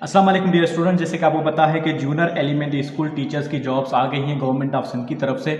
अस्सलाम वालेकुम dear student, जैसे कि आपको पता है कि जूनियर एलिमेंट्री स्कूल टीचर्स की जॉब्स आ गई हैं गवर्नमेंट ऑफ सिंध की तरफ से,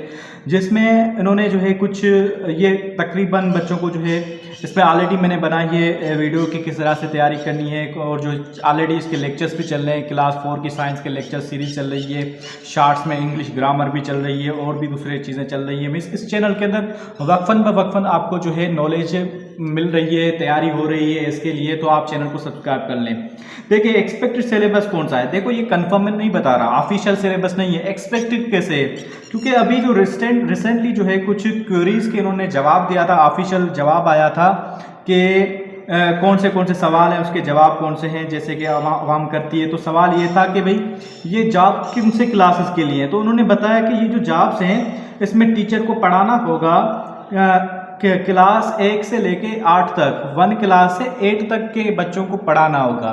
जिसमें इन्होंने जो है कुछ ये तकरीबन बच्चों को जो है इस पर ऑलरेडी मैंने बनाई है वीडियो की किस तरह से तैयारी करनी है, और जो ऑलरेडी इसके लेक्चर्स भी चल रहे हैं। क्लास 4 की साइंस के लेक्चर सीरीज़ चल रही है, शार्ट्स में इंग्लिश ग्रामर भी चल रही है और भी दूसरी चीज़ें चल रही हैं। इस चैनल के अंदर वक्फन ब वक्फन आपको जो है नॉलेज मिल रही है, तैयारी हो रही है इसके लिए, तो आप चैनल को सब्सक्राइब कर लें। देखिए एक्सपेक्टेड सिलेबस कौन सा है, देखो ये कंफर्म में नहीं बता रहा, ऑफिशियल सिलेबस नहीं है। एक्सपेक्टेड कैसे है, क्योंकि अभी जो रिसेंटली जो है कुछ क्वेरीज के इन्होंने जवाब दिया था, ऑफिशियल जवाब आया था कि कौन से सवाल हैं, उसके जवाब कौन से हैं, जैसे कि आवाम करती है। तो सवाल ये था कि भाई ये जॉब किन से क्लासेस के लिए हैं, तो उन्होंने बताया कि ये जो जॉब्स हैं इसमें टीचर को पढ़ाना होगा क्लास 1 से लेके 8 तक, 1 क्लास से 8 तक के बच्चों को पढ़ाना होगा।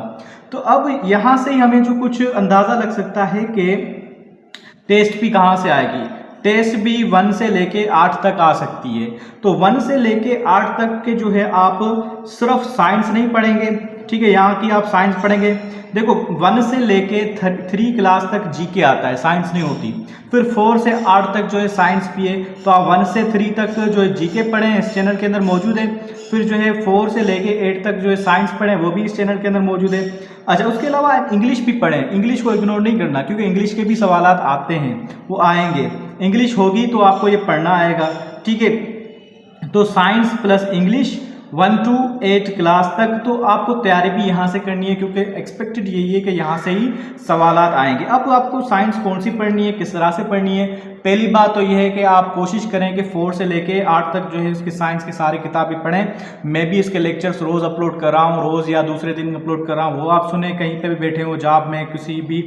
तो अब यहाँ से ही हमें जो कुछ अंदाज़ा लग सकता है कि टेस्ट भी कहाँ से आएगी। टेस्ट भी 1 से लेके 8 तक आ सकती है। तो 1 से लेके 8 तक के जो है आप सिर्फ साइंस नहीं पढ़ेंगे, ठीक है, यहाँ की आप साइंस पढ़ेंगे। देखो 1 से लेके 3 क्लास तक जीके आता है, साइंस नहीं होती। फिर 4 से 8 तक जो है साइंस भी है, तो आप 1 से 3 तक जो है जीके पढ़ें, इस चैनल के अंदर मौजूद है। फिर जो है 4 से लेके 8 तक जो है साइंस पढ़ें, वो भी इस चैनल के अंदर मौजूद है। अच्छा, उसके अलावा इंग्लिश भी पढ़ें, इंग्लिश को इग्नोर नहीं करना, क्योंकि इंग्लिश के भी सवालात आते हैं, वो आएंगे। इंग्लिश होगी तो आपको ये पढ़ना आएगा, ठीक है। तो science plus English 1 to 8 class तक, तो आपको तैयारी भी यहाँ से करनी है, क्योंकि एक्सपेक्टेड यही है कि यहाँ से ही सवालात आएंगे। अब आपको साइंस कौन सी पढ़नी है, किस तरह से पढ़नी है। पहली बात तो यह है कि आप कोशिश करें कि 4 से लेके 8 तक जो है इसकी साइंस की सारी किताबें पढ़ें। मैं भी इसके लेक्चर्स रोज़ अपलोड कर रहा हूँ, रोज़ या दूसरे दिन अपलोड कर रहा हूँ, वो आप सुने, कहीं पे भी बैठे हो, जॉब में, किसी भी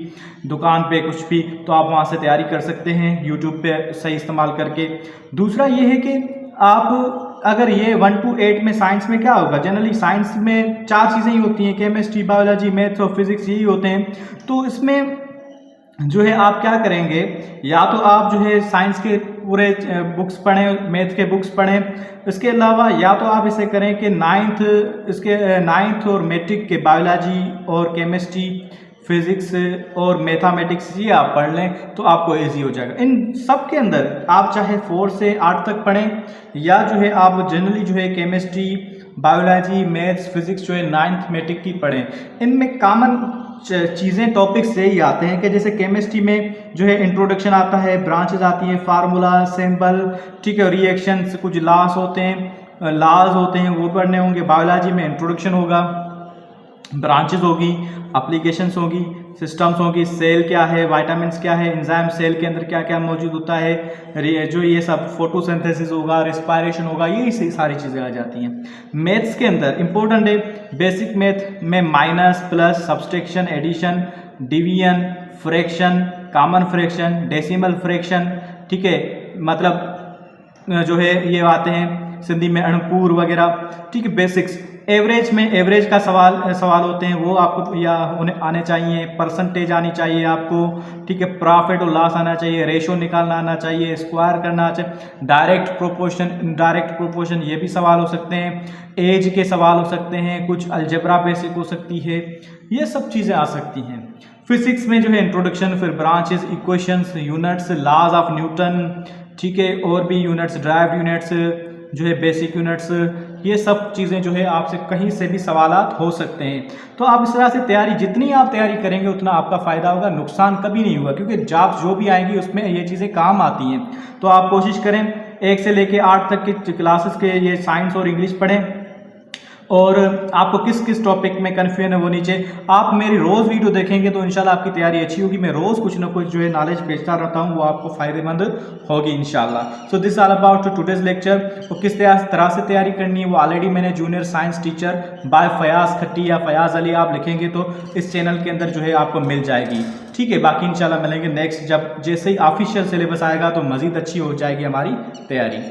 दुकान पे, कुछ भी, तो आप वहाँ से तैयारी कर सकते हैं यूट्यूब पे सही इस्तेमाल करके। दूसरा ये है कि आप अगर ये 1 to 8 में साइंस में क्या होगा, जनरली साइंस में 4 चीज़ें ही होती हैं, केमिस्ट्री, बायोलॉजी, मैथ्स और फिजिक्स, यही होते हैं। तो इसमें जो है आप क्या करेंगे, या तो आप जो है साइंस के पूरे बुक्स पढ़ें, मैथ के बुक्स पढ़ें। इसके अलावा या तो आप इसे करें कि 9th और मैट्रिक के बायोलॉजी और केमिस्ट्री, फिजिक्स और मैथमेटिक्स ये आप पढ़ लें, तो आपको इजी हो जाएगा। इन सब के अंदर आप चाहे 4 से 8 तक पढ़ें, या जो है आप जनरली जो है केमिस्ट्री, बायोलॉजी, मैथ्स, फिजिक्स जो है 9th मैट्रिक की पढ़ें। इनमें कॉमन चीज़ें, टॉपिक्स यही आते हैं कि जैसे केमिस्ट्री में जो है इंट्रोडक्शन आता है, ब्रांचेज आती हैं, फार्मूला, सिंबल, ठीक है, रिएक्शंस, कुछ लॉज होते हैं, वो पढ़ने होंगे। बायोलॉजी में इंट्रोडक्शन होगा, ब्रांचेज होगी, एप्लीकेशंस होगी, सिस्टम्स होगी, सेल क्या है, विटामिन्स क्या है, एंजाइम सेल के अंदर क्या क्या मौजूद होता है, जो ये सब फोटोसिंथेसिस होगा, रेस्पिरेशन होगा, ये सारी चीज़ें आ जाती हैं। मैथ्स के अंदर इंपॉर्टेंट है, बेसिक मैथ में minus, plus, subtraction, addition, division, fraction, common fraction, decimal fraction, ठीक है, मतलब जो है ये आते हैं सिंधी में अणकुर वगैरह, ठीक है, बेसिक्स। एवरेज में एवरेज का सवाल होते हैं, वो आपको या उन्हें आने चाहिए। परसेंटेज आनी चाहिए आपको, ठीक है, प्रॉफिट और लॉस आना चाहिए, रेशो निकालना आना चाहिए, स्क्वायर करना आना चाहिए, डायरेक्ट प्रोपोर्शन, इनडायरेक्ट प्रोपोर्शन, ये भी सवाल हो सकते हैं। एज के सवाल हो सकते हैं, कुछ अलजेब्रा बेसिक हो सकती है, ये सब चीज़ें आ सकती हैं। फिजिक्स में जो है इंट्रोडक्शन, फिर branches, equations, units, laws of Newton, ठीक है, और भी यूनिट्स, ड्राइव्ड यूनिट्स, जो है बेसिक यूनिट्स, ये सब चीज़ें जो है आपसे कहीं से भी सवालात हो सकते हैं। तो आप इस तरह से तैयारी, जितनी आप तैयारी करेंगे उतना आपका फ़ायदा होगा, नुकसान कभी नहीं होगा, क्योंकि जॉब्स जो भी आएंगी उसमें ये चीज़ें काम आती हैं। तो आप कोशिश करें 1 से लेके 8 तक के क्लासेस के ये साइंस और इंग्लिश पढ़ें, और आपको किस किस टॉपिक में कन्फ्यूजन है वो नीचे आप मेरी रोज़ वीडियो देखेंगे तो इंशाल्लाह आपकी तैयारी अच्छी होगी। मैं रोज़ कुछ ना कुछ जो है नॉलेज भेजता रहता हूँ, वो आपको फ़ायदेमंद होगी इंशाल्लाह। So this all about today's lecture. तो किस तरह से तैयारी करनी है वो ऑलरेडी मैंने junior science teacher by Fayaz Khatti या फयाज़ अली आप लिखेंगे तो इस चैनल के अंदर जो है आपको मिल जाएगी, ठीक है। बाकी इंशाल्लाह मिलेंगे नेक्स्ट, जब जैसे ही ऑफिशियल सिलेबस आएगा तो मज़ीद अच्छी हो जाएगी हमारी तैयारी।